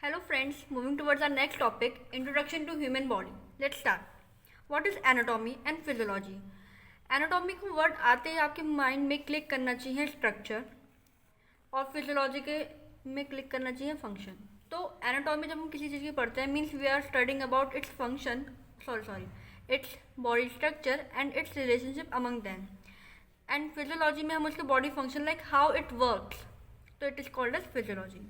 Hello friends, moving towards our next topic, introduction to human body. Let's start. What is anatomy and physiology? Anatomy का word आते ही आपके mind में click करना चाहिए structure और physiology के में क्लिक करना चाहिए फंक्शन. तो एनाटॉमी जब हम किसी चीज़ की पढ़ते हैं means we are studying about its function its body structure and its relationship among them. And physiology में हम उसके body function like how it works, तो it is called as physiology.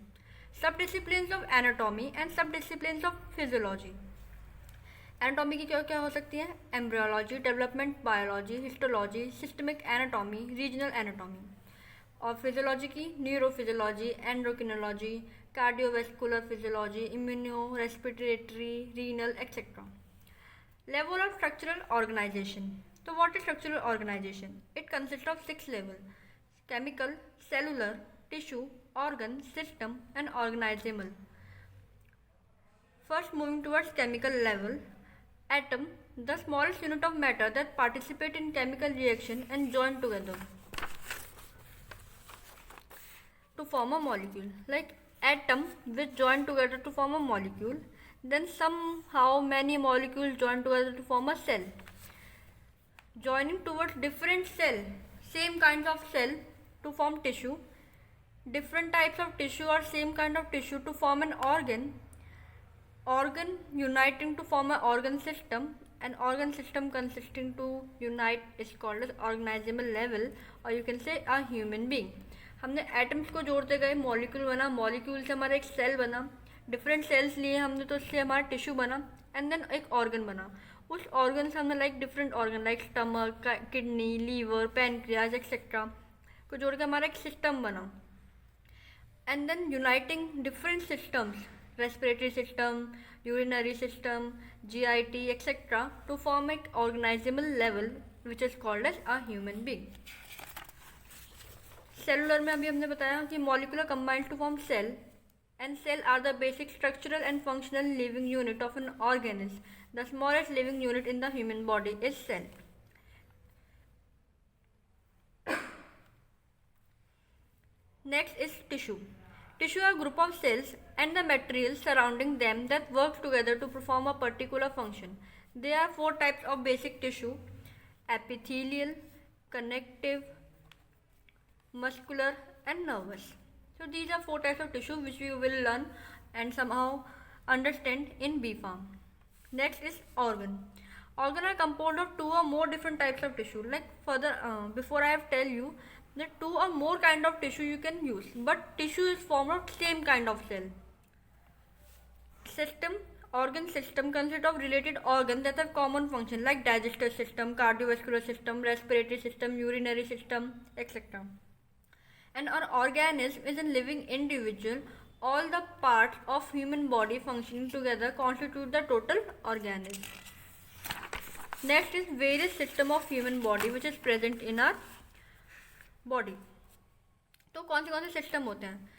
Subdisciplines of anatomy and subdisciplines of physiology. Anatomy की क्या क्या हो सकती है? Embryology, development biology, histology, systemic anatomy, regional anatomy. और फिजियोलॉजी की neurophysiology, endocrinology, cardiovascular physiology, immuno, respiratory, renal etcetera. Level of structural organization. तो what is structural organization? It consist of 6 level: chemical, cellular, tissue, organ, system and organismal. First, moving towards chemical level. Atom, the smallest unit of matter that participate in chemical reaction and join together to form a molecule. Like atom which join together to form a molecule, then somehow many molecules join together to form a cell. Joining towards different cell, same kinds of cell to form tissue. Different types of tissue or same kind of tissue to form an organ uniting to form an organ system, an organ system consisting to unite is called as organismal level, or you can say a human being. हमने atoms को जोड़ते गए, molecule बना, molecule से हमारा एक cell बना, different cells लिए हमने तो उससे हमारा टिश्यू बना, एंड देन एक ऑर्गन बना. उस ऑर्गन से हमने like different organ like stomach, kidney, liver, pancreas etcetera को जोड़ के हमारा एक सिस्टम बना. And then uniting different systems, respiratory system, urinary system, GIT, etc. to form an organismal level which is called as a human being. Cellular में अभी हमने बताया कि molecular combines to form cell, and cell are the basic structural and functional living unit of an organism. The smallest living unit in the human body is cell. Next is tissue. Tissue are a group of cells and the materials surrounding them that work together to perform a particular function. There are 4 types of basic tissue: epithelial, connective, muscular and nervous. So these are 4 types of tissue which we will learn and somehow understand in B Farm. Next is organ. Organ are composed of 2 or more different types of tissue. Like further, before I have tell you the 2 or more kind of tissue you can use, but tissue is formed of same kind of cell. System, organ system consists of related organs that have common function like digestive system, cardiovascular system, respiratory system, urinary system, etc. And an organism is a living individual. All the parts of human body functioning together constitute the total organism. Next is various system of human body which is present in our body. तो कौन से system होते हैं?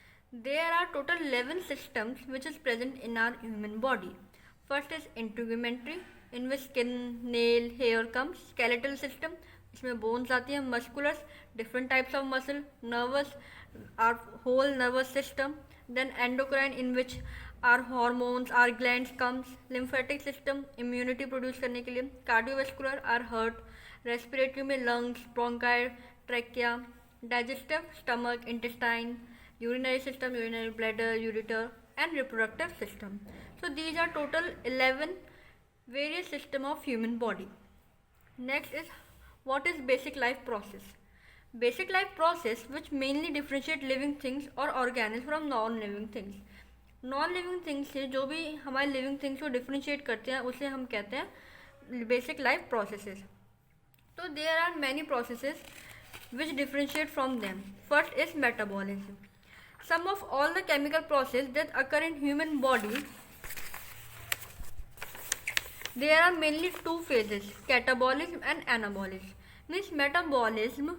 There are total 11 systems which is present in our human body. First is integumentary, in which skin, nail, hair comes. Skeletal system, इसमें bones आती हैं. Muscles, different types of muscle. Nervous, our whole nervous system. Then endocrine, in which are hormones, or glands comes. Lymphatic system, immunity produce करने के लिए. Cardiovascular, or heart. Respiratory में lungs, bronchi, trachea. Digestive, stomach, intestine. Urinary system, urinary bladder, ureter and reproductive system. So these are total 11 various system of human body. Next is what is basic life process. Basic life process which mainly differentiate living things or organisms from non-living things. Non-living things से जो भी हमारे living things को differentiate करते हैं उसे हम कहते हैं basic life processes. So there are many processes which differentiate from them. First is metabolism. Some of all the chemical processes that occur in human body, there are mainly 2 phases: catabolism and anabolism. Means metabolism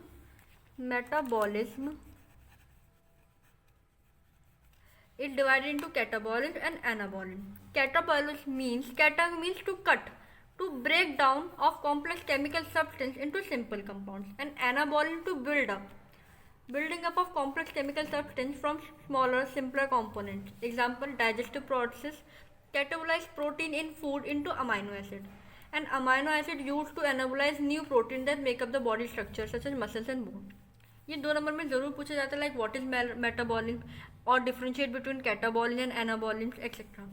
is divided into catabolism and anabolism. Catabolism means to cut, to break down of complex chemical substance into simple compounds, and anabolism to build up building up of complex chemical substance from smaller, simpler components. Example, digestive process catabolize protein in food into amino acid. An amino acid used to anabolize new protein that make up the body structure such as muscles and bone. ये 2 number में ज़रूर पूछा जाता है like what is metabolism और differentiate between catabolism and anabolism etcetera.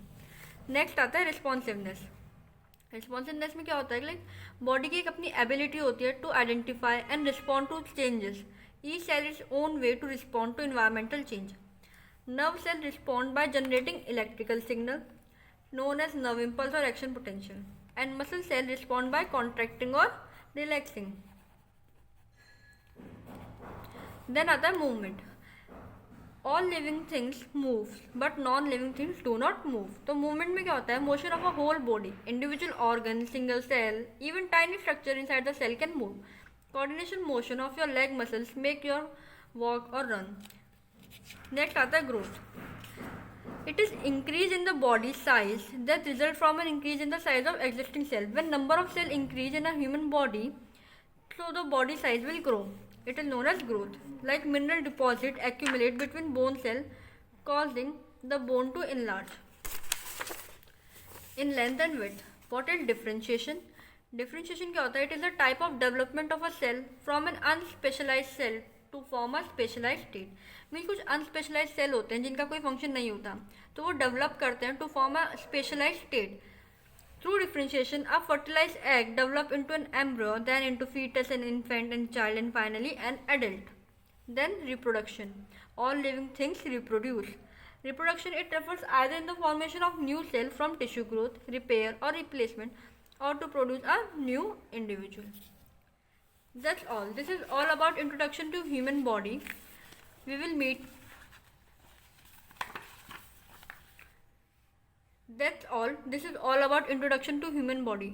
Next आता है responsiveness. Responsiveness में क्या होता है लाइक बॉडी की एक अपनी एबिलिटी होती है to identify and respond to changes. Each cell is own way to respond to environmental change. Nerve cell respond by generating electrical signal known as nerve impulse or action potential, and muscle cell respond by contracting or relaxing. Then आता है movement. All living things move, but non-living things do not move. तो movement में क्या होता है? Motion of a whole body, individual organ, single cell, even tiny structure inside the cell can move. Coordination motion of your leg muscles make your walk or run. Next आता है growth. It is increase in the body size that result from an increase in the size of existing cell. When number of cell increase in a human body, so the body size will grow. It is known as growth. Like mineral deposit accumulate between bone cell, causing the bone to enlarge in length and width. What is differentiation? Differentiation क्या होता है? It is a type of development of a cell from an unspecialized cell to form a specialise state. Mean कुछ unspecialise cell होते हैं जिनका कोई function नहीं होता, तो वो डेवलप करते हैं to form a specialise state. Through differentiation a fertilise egg develop into an embryo, then into foetus and infant and child and finally an adult. Then reproduction. All living things reproduce. Reproduction, it refers either in the formation of new cell from tissue growth, repair or replacement, or to produce a new individual. That's all. This is all about introduction to human body. We will meet. That's all. This is all about introduction to human body.